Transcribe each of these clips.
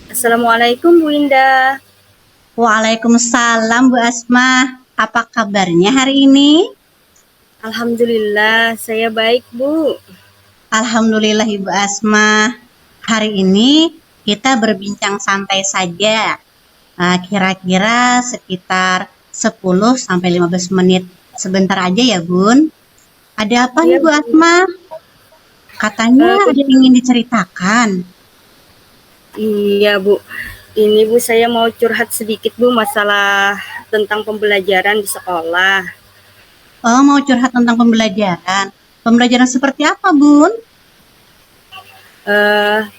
Assalamualaikum Bu Indah. Waalaikumsalam Bu Asma. Apa kabarnya hari ini? Alhamdulillah, saya baik Bu. Alhamdulillah Ibu Asma. Hari ini kita berbincang santai saja. Kira-kira sekitar 10 sampai 15 menit. Sebentar aja ya, Bun. Ada apa nih Iya Bu Bu. Asma? Katanya ada yang Begini. ingin diceritakan. Iya Bu. Ini Bu, saya mau curhat sedikit Bu masalah tentang pembelajaran di sekolah. Oh, mau curhat tentang pembelajaran. Pembelajaran seperti apa, Bun?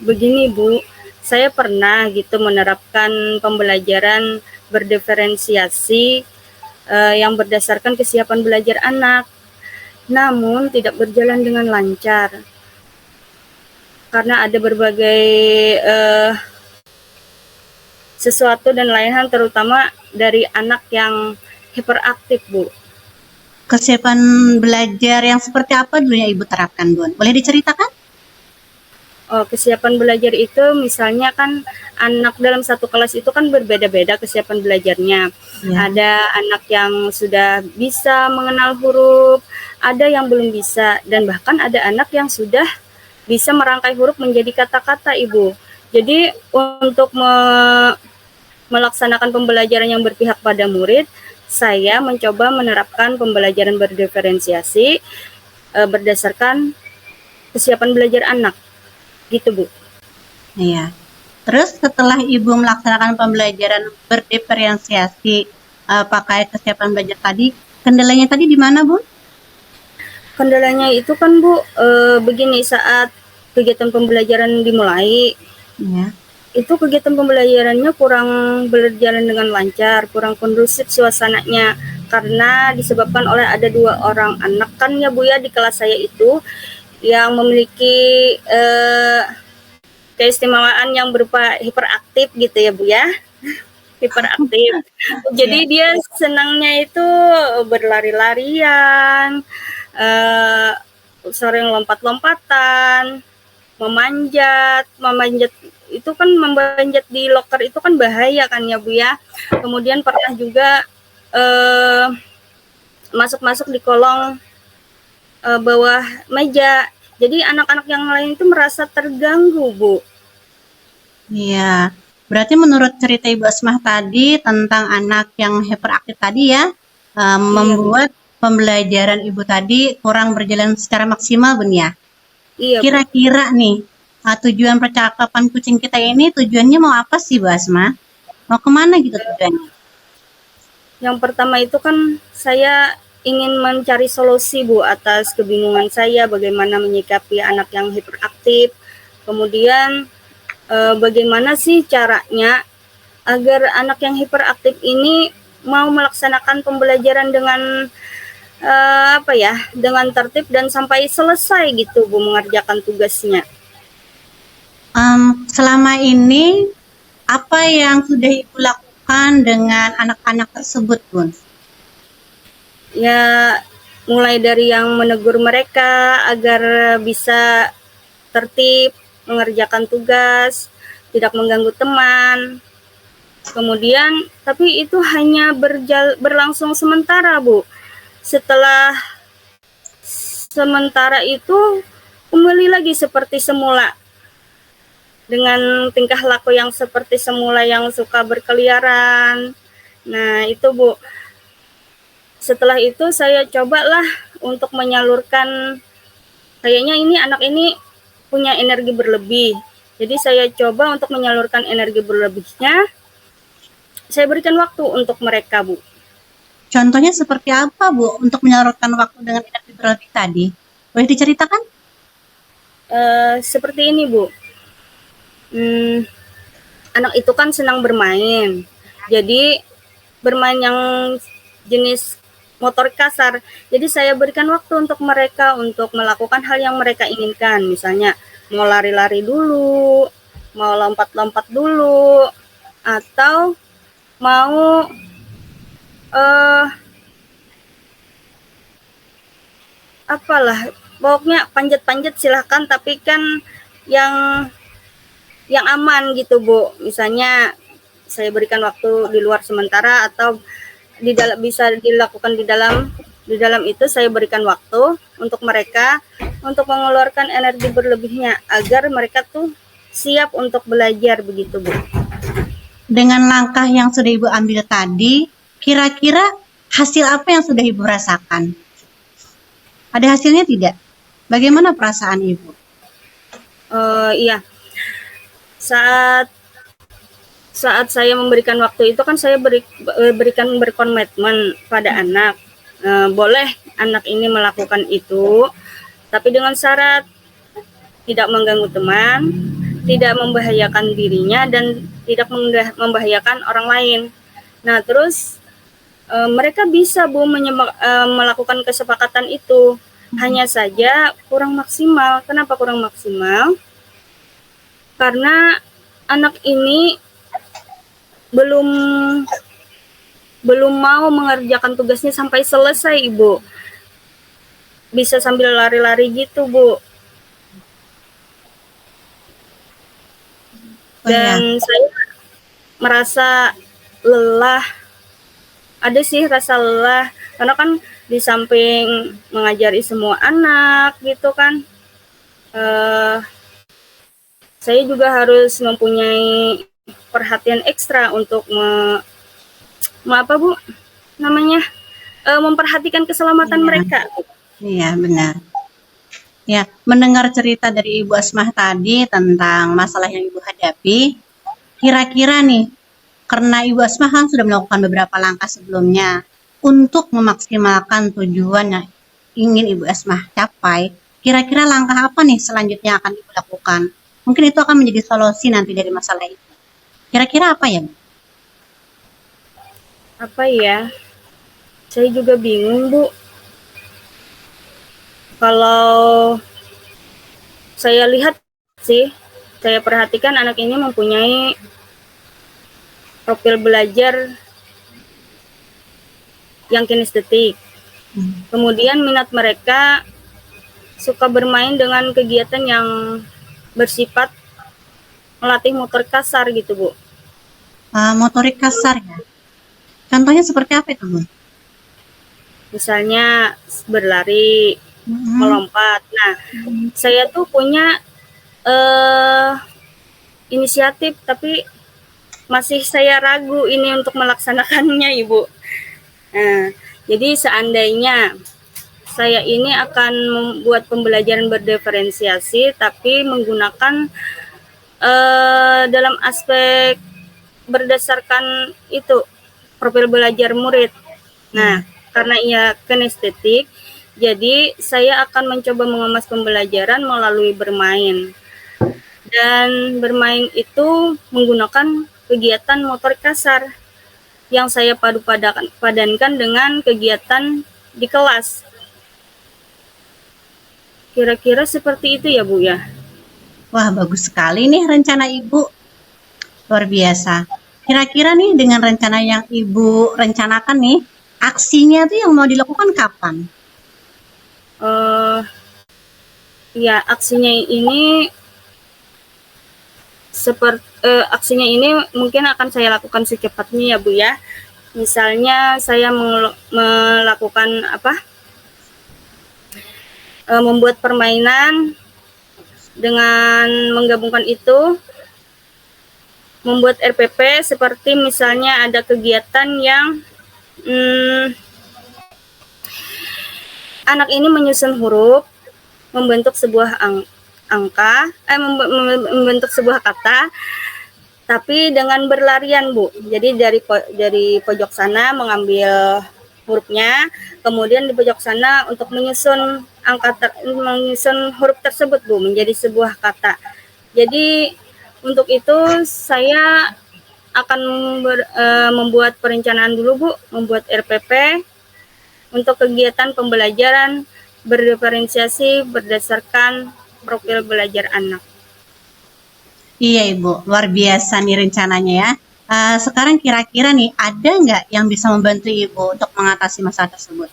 Begini Bu, saya pernah gitu menerapkan pembelajaran berdiferensiasi yang berdasarkan kesiapan belajar anak, namun tidak berjalan dengan lancar karena ada berbagai uh, sesuatu dan lain hal, terutama dari anak yang hiperaktif, Bu. Kesiapan belajar yang seperti apa dulu yang Ibu terapkan, Bun? Boleh diceritakan? Oh, kesiapan belajar itu misalnya kan anak dalam satu kelas itu kan berbeda-beda kesiapan belajarnya. Ya. Ada anak yang sudah bisa mengenal huruf, ada yang belum bisa, dan bahkan ada anak yang sudah bisa merangkai huruf menjadi kata-kata, Ibu. Jadi untuk melaksanakan pembelajaran yang berpihak pada murid, saya mencoba menerapkan pembelajaran berdiferensiasi berdasarkan kesiapan belajar anak, gitu Bu. Iya. Terus setelah Ibu melaksanakan pembelajaran berdiferensiasi pakai kesiapan belajar tadi, kendalanya tadi di mana, Bu? Kendalanya itu kan Bu, begini, saat kegiatan pembelajaran dimulai, Ya. itu kegiatan pembelajarannya kurang berjalan dengan lancar, kurang kondusif suasananya, karena disebabkan oleh ada 2 orang anak kan ya Bu ya di kelas saya itu, yang memiliki keistimewaan yang berupa hiperaktif gitu ya Bu ya, hiperaktif. Jadi Ya. dia senangnya itu berlari-larian, eh, sering lompat-lompatan, memanjat, memanjat itu kan, memanjat di loker itu kan bahaya kan ya Bu ya. Kemudian pernah juga eh, masuk-masuk di kolong bawah meja. Jadi anak-anak yang lain itu merasa terganggu Bu. Iya. Berarti menurut cerita Ibu Asmah tadi tentang anak yang hiperaktif tadi ya, Iya Bu. membuat pembelajaran Ibu tadi kurang berjalan secara maksimal, Bun ya? Iya Bu. Kira-kira nih, tujuan percakapan kucing kita ini tujuannya mau apa sih, Bu Asmah? Mau kemana gitu tujuannya? Yang pertama itu kan saya ingin mencari solusi Bu atas kebingungan saya bagaimana menyikapi anak yang hiperaktif. Kemudian bagaimana sih caranya agar anak yang hiperaktif ini mau melaksanakan pembelajaran dengan apa ya, dengan tertib dan sampai selesai gitu Bu mengerjakan tugasnya. Selama ini apa yang sudah Ibu lakukan dengan anak-anak tersebut, Bun? Ya, mulai dari yang menegur mereka agar bisa tertib mengerjakan tugas, tidak mengganggu teman. Kemudian, tapi itu hanya berlangsung sementara, Bu. Setelah sementara itu kembali lagi seperti semula dengan tingkah laku yang seperti semula yang suka berkeliaran. Nah, itu Bu. Setelah itu saya cobalah untuk menyalurkan, kayaknya ini anak ini punya energi berlebih. Jadi saya coba untuk menyalurkan energi berlebihnya, saya berikan waktu untuk mereka, Bu. Contohnya seperti apa, Bu, untuk menyalurkan waktu dengan energi berlebih tadi? Boleh diceritakan? Seperti ini, Bu. Hmm, anak itu kan senang bermain. Jadi bermain yang jenis motor kasar. Jadi saya berikan waktu untuk mereka untuk melakukan hal yang mereka inginkan. Misalnya mau lari-lari dulu, mau lompat-lompat dulu, atau mau eh apalah, pokoknya panjat-panjat silahkan, tapi kan yang yang aman gitu Bu. Misalnya saya berikan waktu di luar sementara atau di dalam bisa dilakukan di dalam itu saya berikan waktu untuk mereka untuk mengeluarkan energi berlebihnya agar mereka tuh siap untuk belajar begitu Bu. Dengan langkah yang sudah Ibu ambil tadi, kira-kira hasil apa yang sudah Ibu rasakan? Ada hasilnya tidak? Bagaimana perasaan Ibu? Iya, saat saat saya memberikan waktu itu kan saya berikan berkomitmen pada anak. Boleh anak ini melakukan itu, tapi dengan syarat tidak mengganggu teman, tidak membahayakan dirinya dan tidak membahayakan orang lain. Nah, terus mereka bisa Bu melakukan kesepakatan itu. Hanya saja kurang maksimal. Kenapa kurang maksimal? Karena anak ini belum mau mengerjakan tugasnya sampai selesai, Ibu. Bisa sambil lari-lari gitu, Bu. Dan saya merasa lelah. Ada sih rasa lelah karena kan di samping mengajari semua anak gitu kan, saya juga harus mempunyai perhatian ekstra untuk memperhatikan keselamatan mereka. Iya, benar. Ya, mendengar cerita dari Ibu Asmah tadi tentang masalah yang Ibu hadapi, kira-kira nih, karena Ibu Asmah kan sudah melakukan beberapa langkah sebelumnya untuk memaksimalkan tujuan yang ingin Ibu Asmah capai, kira-kira langkah apa nih selanjutnya akan Ibu lakukan? Mungkin itu akan menjadi solusi nanti dari masalah itu. Kira-kira apa ya, Bu? Apa ya? Saya juga bingung, Bu. Kalau saya lihat sih, saya perhatikan anak ini mempunyai profil belajar yang kinestetik. Kemudian minat mereka suka bermain dengan kegiatan yang bersifat melatih motor kasar gitu, Bu. Motorik kasar ya? Contohnya seperti apa itu, Bu? Misalnya berlari, melompat. Nah, saya tuh punya inisiatif, tapi masih saya ragu ini untuk melaksanakannya, Ibu. Nah, jadi seandainya saya ini akan membuat pembelajaran berdiferensiasi, tapi menggunakan dalam aspek berdasarkan itu profil belajar murid. Nah, karena ia kinestetik, jadi saya akan mencoba mengemas pembelajaran melalui bermain. Dan bermain itu menggunakan kegiatan motorik kasar yang saya padankan dengan kegiatan di kelas. Kira-kira seperti itu ya, Bu ya. Wah, bagus sekali nih rencana Ibu. Luar biasa. Kira-kira nih dengan rencana yang Ibu rencanakan nih, aksinya tuh yang mau dilakukan kapan? Ya, aksinya ini mungkin akan saya lakukan secepatnya ya, Bu ya. Misalnya saya melakukan membuat permainan dengan menggabungkan itu, membuat RPP seperti misalnya ada kegiatan yang anak ini menyusun huruf, membentuk sebuah membentuk sebuah kata, tapi dengan berlarian, Bu. Jadi dari pojok sana mengambil hurufnya, kemudian di pojok sana untuk menyusun huruf tersebut, Bu, menjadi sebuah kata. Jadi untuk itu saya akan membuat perencanaan dulu, Bu, membuat RPP untuk kegiatan pembelajaran berdiferensiasi berdasarkan profil belajar anak. Iya, Ibu, luar biasa nih rencananya ya. Sekarang kira-kira nih, ada nggak yang bisa membantu Ibu untuk mengatasi masalah tersebut?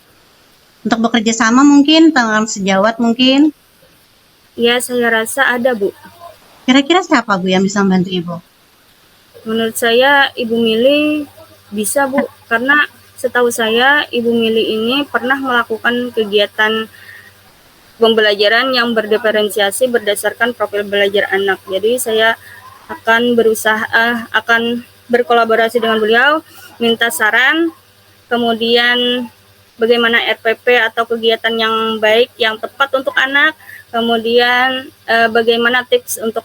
Untuk bekerja sama mungkin, teman sejawat mungkin? Ya, saya rasa ada, Bu. Kira-kira siapa Bu yang bisa membantu Ibu? Menurut saya Ibu Mili bisa Bu, karena setahu saya Ibu Mili ini pernah melakukan kegiatan pembelajaran yang berdiferensiasi berdasarkan profil belajar anak. Jadi saya akan akan berkolaborasi dengan beliau, minta saran, kemudian bagaimana RPP atau kegiatan yang baik, yang tepat untuk anak, kemudian bagaimana tips untuk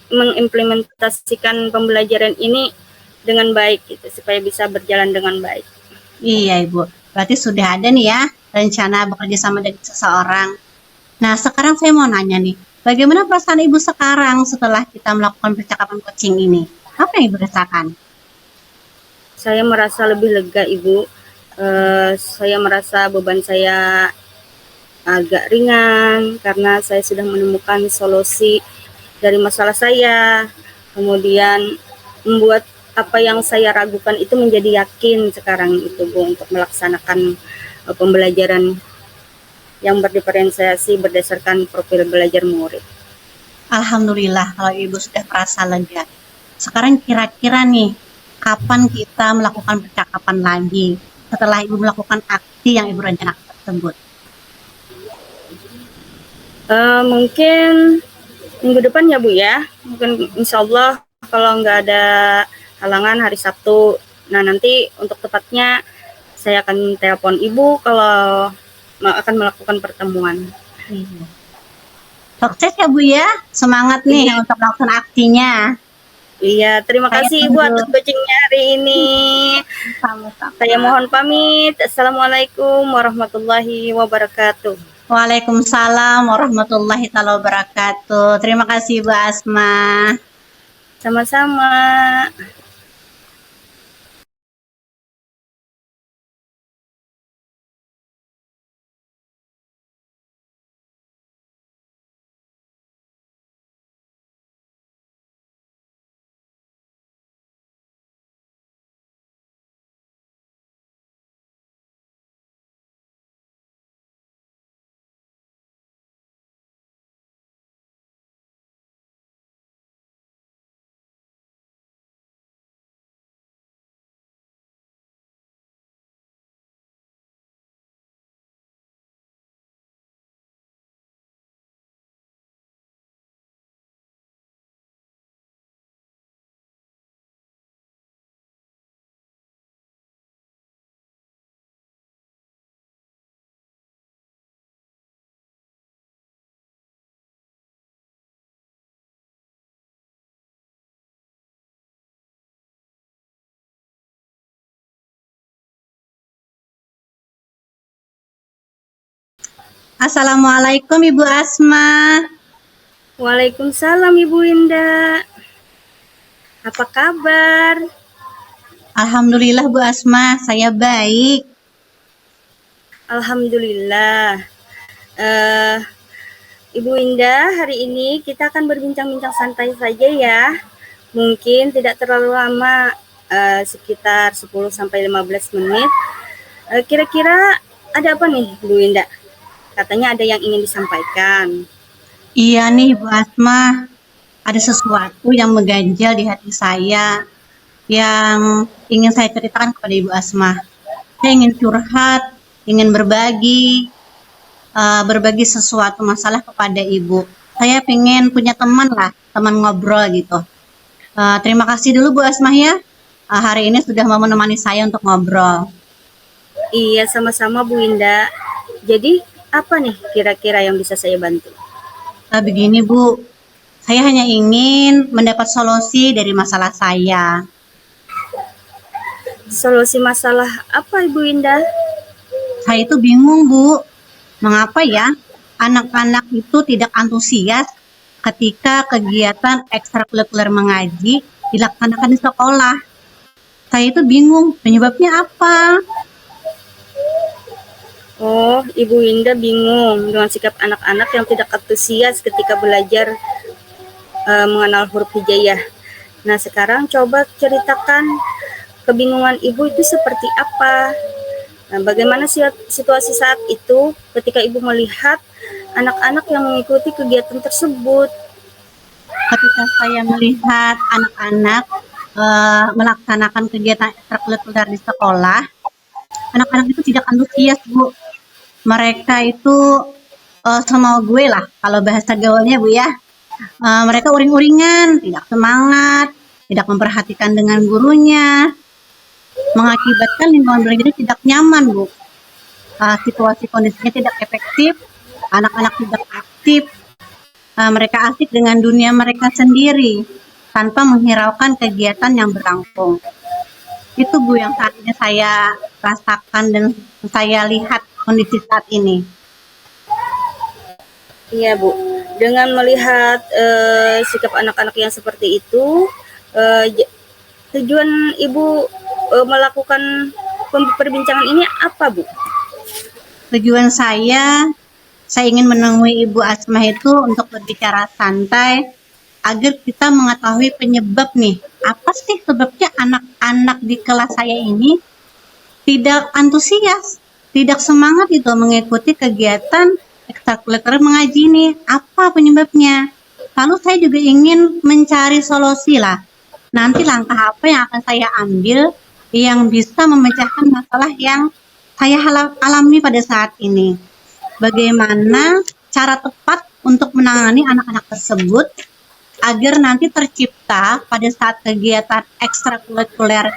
mengimplementasikan pembelajaran ini dengan baik gitu, supaya bisa berjalan dengan baik. Iya Ibu, berarti sudah ada nih ya rencana bekerja sama dengan seseorang. Nah sekarang saya mau nanya nih, bagaimana perasaan Ibu sekarang setelah kita melakukan percakapan coaching ini? Apa yang Ibu rasakan? Saya merasa lebih lega, Ibu. Saya merasa beban saya agak ringan karena saya sudah menemukan solusi dari masalah saya. Kemudian membuat apa yang saya ragukan itu menjadi yakin sekarang itu, Bu, untuk melaksanakan pembelajaran yang berdiferensiasi berdasarkan profil belajar murid. Alhamdulillah kalau Ibu sudah merasa lega. Sekarang kira-kira nih, kapan kita melakukan percakapan lagi setelah Ibu melakukan aksi yang Ibu rencanakan tersebut? Mungkin minggu depan ya Bu ya, mungkin insya Allah kalau nggak ada halangan hari Sabtu. Nah nanti untuk tepatnya saya akan telepon Ibu kalau akan melakukan pertemuan. Iya. Sukses ya Bu ya, semangat nih Iya. untuk melakukan aksinya. Iya, terima Saya kasih Ibu tunggu. atas coachingnya hari ini. Sama-sama. Saya mohon pamit. Assalamualaikum warahmatullahi wabarakatuh. Waalaikumsalam warahmatullahi wabarakatuh. Terima kasih Bu Asma. Sama-sama. Assalamualaikum Ibu Asma. Waalaikumsalam Ibu Indah. Apa kabar? Alhamdulillah Bu Asma, saya baik. Alhamdulillah. Eh, Ibu Indah, hari ini kita akan berbincang-bincang santai saja ya. Mungkin tidak terlalu lama, sekitar 10-15 menit. Kira-kira ada apa nih, Bu Indah? Katanya ada yang ingin disampaikan. Iya nih Bu Asma, ada sesuatu yang mengganjal di hati saya yang ingin saya ceritakan kepada Ibu Asma. Saya ingin curhat, ingin berbagi sesuatu masalah kepada Ibu. Saya pengen punya teman lah, teman ngobrol gitu. Terima kasih dulu Bu Asma ya, hari ini sudah mau menemani saya untuk ngobrol. Iya, sama-sama Bu Indah. Jadi, apa nih kira-kira yang bisa saya bantu? Begini Bu, saya hanya ingin mendapat solusi dari masalah saya. Solusi masalah apa Ibu Indah? Saya itu bingung Bu, mengapa ya anak-anak itu tidak antusias ketika kegiatan ekstrakurikuler mengaji dilaksanakan di sekolah. Saya itu bingung, penyebabnya apa? Oh, Ibu Indah bingung dengan sikap anak-anak yang tidak antusias ketika belajar mengenal huruf hijaiyah. Nah, sekarang coba ceritakan kebingungan Ibu itu seperti apa? Nah, bagaimana situasi saat itu ketika Ibu melihat anak-anak yang mengikuti kegiatan tersebut? Ketika saya melihat anak-anak melaksanakan kegiatan ekstrakurikuler di sekolah, anak-anak itu tidak antusias, Bu. Mereka itu sama gue lah, kalau bahasa gaulnya, Bu ya. Mereka uring-uringan, tidak semangat, tidak memperhatikan dengan gurunya, mengakibatkan lingkungan belajar tidak nyaman, Bu. Situasi kondisinya tidak efektif, anak-anak tidak aktif, mereka asik dengan dunia mereka sendiri tanpa menghiraukan kegiatan yang berlangsung. Itu, Bu, yang saat ini saya rasakan dan saya lihat kondisi saat ini. Iya, Bu. Dengan melihat sikap anak-anak yang seperti itu, tujuan Ibu melakukan perbincangan ini apa, Bu? Tujuan saya ingin menemui Ibu Asma itu untuk berbicara santai agar kita mengetahui penyebab nih. Apa sih sebabnya anak-anak di kelas saya ini tidak antusias, tidak semangat itu mengikuti kegiatan ekstrakurikuler mengaji ini? Apa penyebabnya? Lalu saya juga ingin mencari solusi lah. Nanti langkah apa yang akan saya ambil yang bisa memecahkan masalah yang saya alami pada saat ini. Bagaimana cara tepat untuk menangani anak-anak tersebut agar nanti tercipta pada saat kegiatan ekstrakurikuler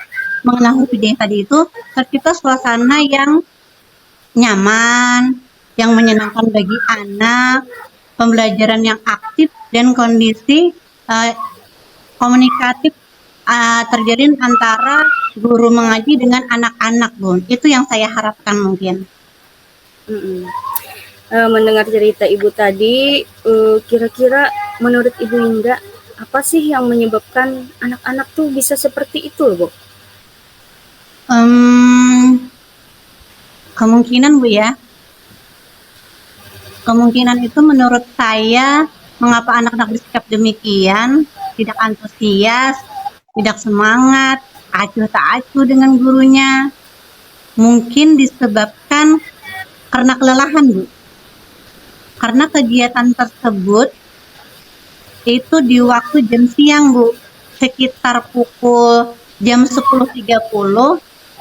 mengenal HPD tadi itu tercipta suasana yang nyaman, yang menyenangkan bagi anak, pembelajaran yang aktif dan kondisi komunikatif terjadi antara guru mengaji dengan anak-anak, Bu. Itu yang saya harapkan mungkin. Mendengar cerita Ibu tadi, kira-kira menurut Ibu Indah, apa sih yang menyebabkan anak-anak tuh bisa seperti itu, Bu? Kemungkinan, Bu ya. Kemungkinan itu menurut saya mengapa anak-anak bersikap demikian, tidak antusias, tidak semangat, acuh tak acuh dengan gurunya. Mungkin disebabkan karena kelelahan, Bu. Karena kegiatan tersebut itu di waktu jam siang, Bu. Sekitar pukul jam 10.30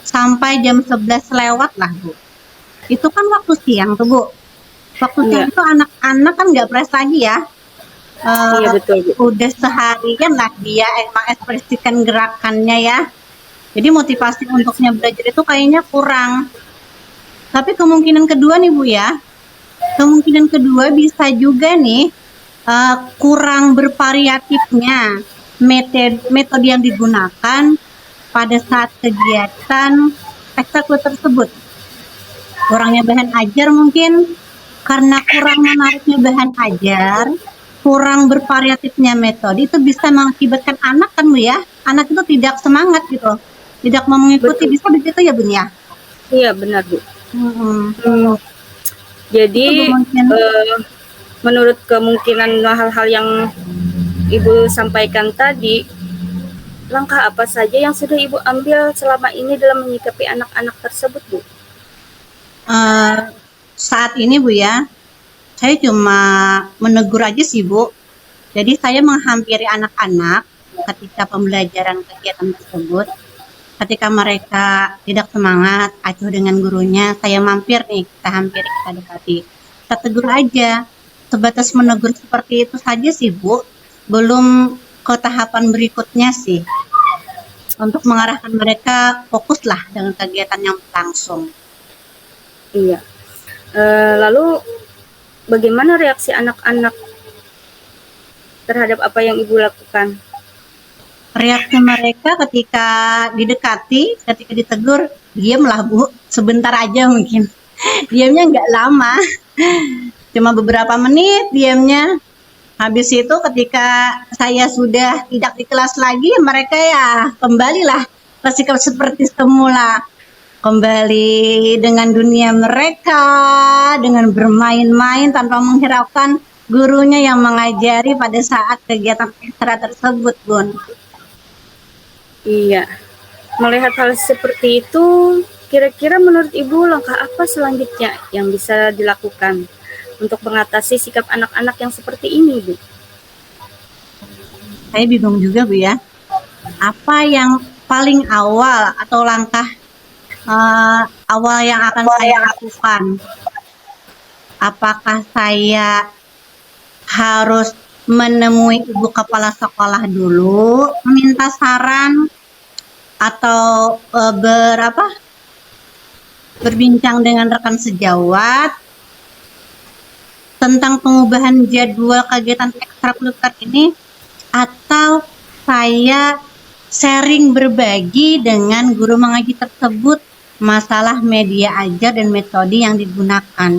sampai jam 11 lewat lah, Bu. Itu kan waktu siang tuh, Bu. Waktu siang itu anak-anak kan nggak fresh lagi ya. Iya, betul, Bu. Udah seharian lah dia mengekspresikan gerakannya ya. Jadi motivasi untuknya belajar itu kayaknya kurang. Tapi kemungkinan kedua nih, Bu ya. Kemungkinan kedua bisa juga nih kurang bervariatifnya metode yang digunakan pada saat kegiatan ekstrakurikuler tersebut. Kurangnya bahan ajar mungkin, karena kurang menariknya bahan ajar, kurang bervariatifnya metode, itu bisa mengakibatkan anak kan, Bu ya. Anak itu tidak semangat gitu, tidak mau mengikuti. Betul. Bisa begitu ya, Bun ya? Iya, benar, Bu. Jadi menurut kemungkinan hal-hal yang Ibu sampaikan tadi, langkah apa saja yang sudah Ibu ambil selama ini dalam menyikapi anak-anak tersebut, Bu? Saat ini, Bu ya, saya cuma menegur aja sih, Bu. Jadi saya menghampiri anak-anak ketika pembelajaran kegiatan tersebut. Ketika mereka tidak semangat, acuh dengan gurunya, saya mampir nih, kita hampiri, kita dekati. Kita tegur aja. Sebatas menegur seperti itu saja sih, Bu. Belum ke tahapan berikutnya sih. Untuk mengarahkan mereka fokuslah dengan kegiatan yang berlangsung. Iya. Lalu bagaimana reaksi anak-anak terhadap apa yang Ibu lakukan? Reaksi mereka ketika didekati, ketika ditegur, diamlah, Bu. Sebentar aja mungkin. Diamnya nggak lama. Cuma beberapa menit diamnya. Habis itu ketika saya sudah tidak di kelas lagi, mereka ya kembalilah bersikap seperti semula. Kembali dengan dunia mereka, dengan bermain-main tanpa menghiraukan gurunya yang mengajari pada saat kegiatan ekstra tersebut, Bun. Iya. Melihat hal seperti itu, kira-kira menurut Ibu langkah apa selanjutnya yang bisa dilakukan untuk mengatasi sikap anak-anak yang seperti ini, Bu? Saya bingung juga Bu ya. Apa yang paling awal atau langkah awal yang akan saya lakukan? Apakah saya harus menemui ibu kepala sekolah dulu, meminta saran atau berbincang dengan rekan sejawat tentang pengubahan jadwal kegiatan ekstrakurikuler ini, atau saya sharing berbagi dengan guru mengaji tersebut masalah media ajar dan metode yang digunakan.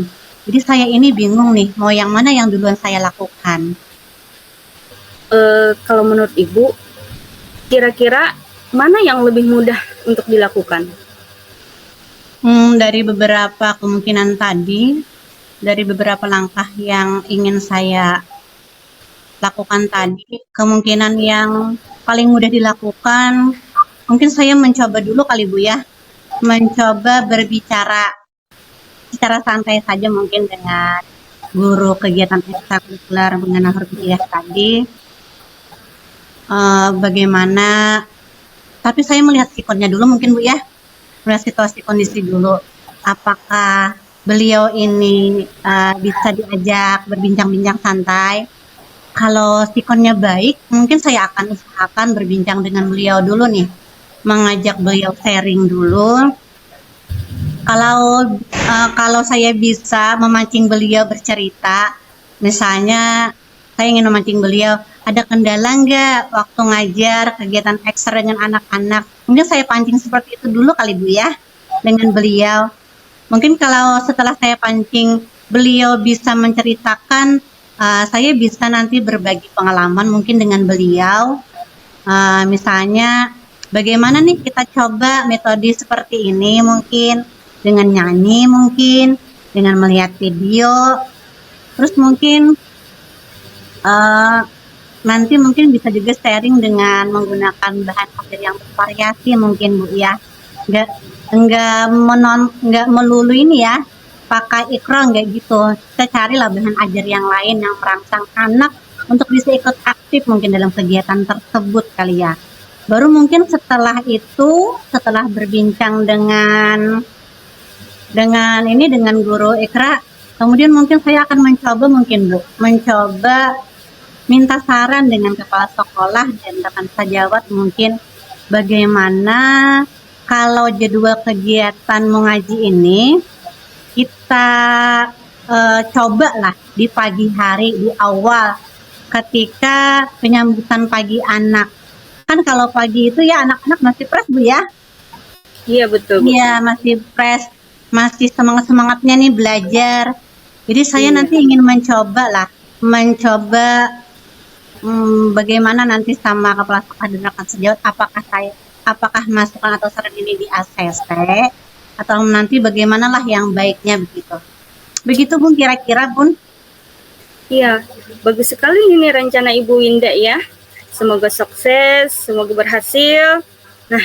Jadi saya ini bingung nih, mau yang mana yang duluan saya lakukan. Kalau menurut Ibu, kira-kira mana yang lebih mudah untuk dilakukan? Dari beberapa kemungkinan tadi, dari beberapa langkah yang ingin saya lakukan tadi, kemungkinan yang paling mudah dilakukan, mungkin saya mencoba dulu kali Bu ya, mencoba berbicara secara santai saja mungkin dengan guru kegiatan ekstrakurikuler mengenai rupiah tadi, bagaimana, tapi saya melihat sikonnya dulu mungkin Bu ya, melihat situasi kondisi dulu, apakah beliau ini bisa diajak berbincang-bincang santai. Kalau sikonnya baik, mungkin saya akan usahakan berbincang dengan beliau dulu nih, mengajak beliau sharing dulu. Kalau saya bisa memancing beliau bercerita, misalnya saya ingin memancing beliau, ada kendala nggak waktu ngajar kegiatan ekstra dengan anak-anak? Mungkin saya pancing seperti itu dulu kali Bu ya, dengan beliau. Mungkin kalau setelah saya pancing beliau bisa menceritakan, saya bisa nanti berbagi pengalaman mungkin dengan beliau. Misalnya bagaimana nih kita coba metode seperti ini, mungkin dengan nyanyi, mungkin dengan melihat video. Terus mungkin nanti mungkin bisa juga sharing dengan menggunakan bahan ajar yang bervariasi mungkin Bu ya. Nggak melulu ini ya, pakai ikro nggak gitu. Kita carilah bahan ajar yang lain yang merangsang anak untuk bisa ikut aktif mungkin dalam kegiatan tersebut kali ya. Baru mungkin setelah itu, setelah berbincang dengan guru Ikra, kemudian mungkin saya akan mencoba mungkin Bu, minta saran dengan kepala sekolah dan rekan sejawat mungkin bagaimana kalau jadwal kegiatan mengaji ini kita cobalah di pagi hari, di awal ketika penyambutan pagi anak. Kan kalau pagi itu ya anak-anak masih fresh Bu ya. Iya betul. Iya masih fresh, masih semangat-semangatnya nih belajar. Jadi saya Iya. nanti ingin mencoba bagaimana nanti sama kepala sekolah dan rekan sejawat, apakah masukan atau saran ini di ACC atau nanti bagaimanalah yang baiknya begitu. Begitu Bun, kira-kira Bun. Iya, bagus sekali ini rencana Ibu Winda ya. Semoga sukses, semoga berhasil. Nah,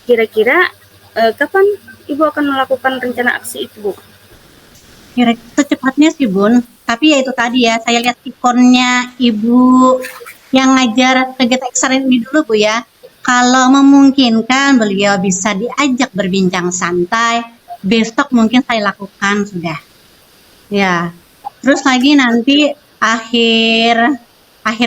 kira-kira kapan Ibu akan melakukan rencana aksi itu, Bu? Secepatnya sih Bun, tapi ya itu tadi ya, saya lihat ikonnya Ibu yang ngajar kegiatan ekstra ini dulu Bu ya. Kalau memungkinkan beliau bisa diajak berbincang santai, besok mungkin saya lakukan sudah. Ya, terus lagi nanti akhir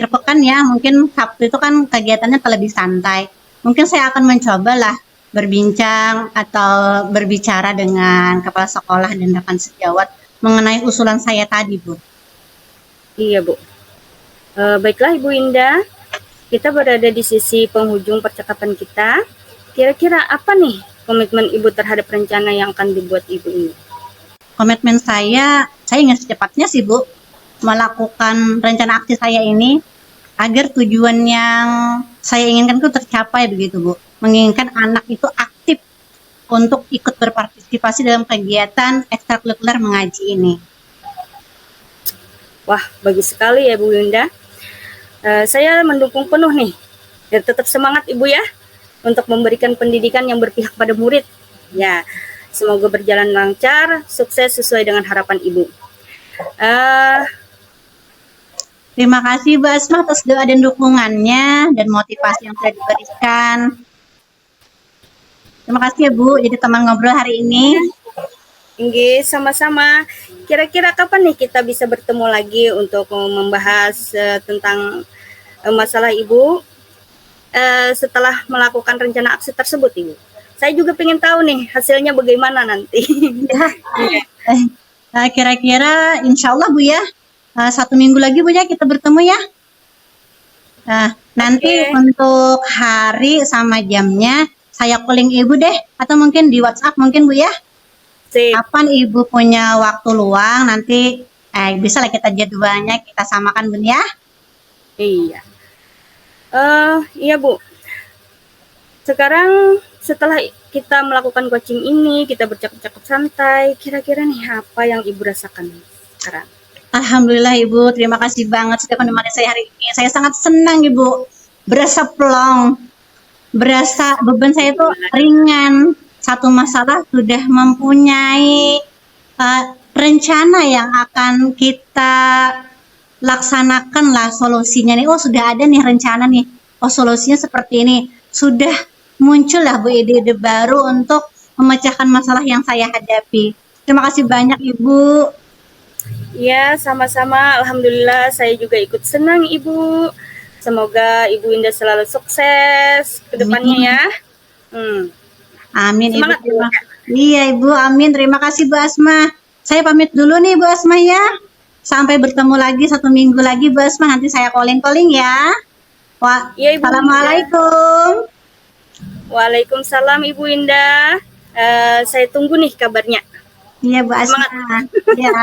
pekan ya, mungkin Sabtu itu kan kegiatannya lebih santai. Mungkin saya akan mencobalah berbincang atau berbicara dengan kepala sekolah dan rekan sejawat mengenai usulan saya tadi, Bu. Iya, Bu. Baiklah Ibu Indah, kita berada di sisi penghujung percakapan kita. Kira-kira apa nih komitmen Ibu terhadap rencana yang akan dibuat Ibu ini? Komitmen saya ingin secepatnya sih Bu, melakukan rencana aksi saya ini agar tujuan yang saya inginkan itu tercapai begitu Bu. Menginginkan anak itu aktif untuk ikut berpartisipasi dalam kegiatan ekstrakurikuler mengaji ini. Wah, bagus sekali ya Bu Yunda. Saya mendukung penuh nih. Dan tetap semangat Ibu ya untuk memberikan pendidikan yang berpihak pada murid. Ya, semoga berjalan lancar, sukses sesuai dengan harapan Ibu. Terima kasih Bu Asma atas doa dan dukungannya dan motivasi yang sudah diberikan. Terima kasih ya Bu, jadi teman ngobrol hari ini. Nggih, sama-sama. Kira-kira kapan nih kita bisa bertemu lagi untuk membahas tentang masalah Ibu setelah melakukan rencana aksi tersebut, Ibu? Saya juga pengen tahu nih hasilnya bagaimana nanti. Kira-kira insya Allah Bu ya, 1 minggu lagi Bu ya kita bertemu ya. Nanti Oke. untuk hari sama jamnya saya calling Ibu deh, atau mungkin di WhatsApp mungkin Bu ya. Sip. Kapan Ibu punya waktu luang nanti bisa lah kita jadwalnya kita samakan Bun ya. Iya. Iya Bu. Sekarang setelah kita melakukan coaching ini, kita bercakap-cakap santai, kira-kira nih apa yang Ibu rasakan sekarang? Alhamdulillah Ibu, terima kasih banget sudah menemani saya hari ini. Saya sangat senang Ibu, berasa plong, berasa beban saya itu ringan. Satu masalah sudah mempunyai rencana yang akan kita laksanakan lah solusinya nih. Oh sudah ada nih rencana nih. Oh solusinya seperti ini. Sudah muncul lah Bu ide-ide baru untuk memecahkan masalah yang saya hadapi. Terima kasih banyak Ibu. Ya, sama-sama. Alhamdulillah saya juga ikut senang Ibu. Semoga Ibu Indah selalu sukses ke depannya ya. Amin Semangat, Ibu. Bu. Iya Ibu, amin. Terima kasih Bu Asma. Saya pamit dulu nih Bu Asma ya. Sampai bertemu lagi 1 minggu lagi Bu Asma. Nanti saya calling-calling ya. Iya, Ibu. Assalamualaikum. Waalaikumsalam Ibu Indah. Saya tunggu nih kabarnya. Iya Bu Asma. Semangat. Ya.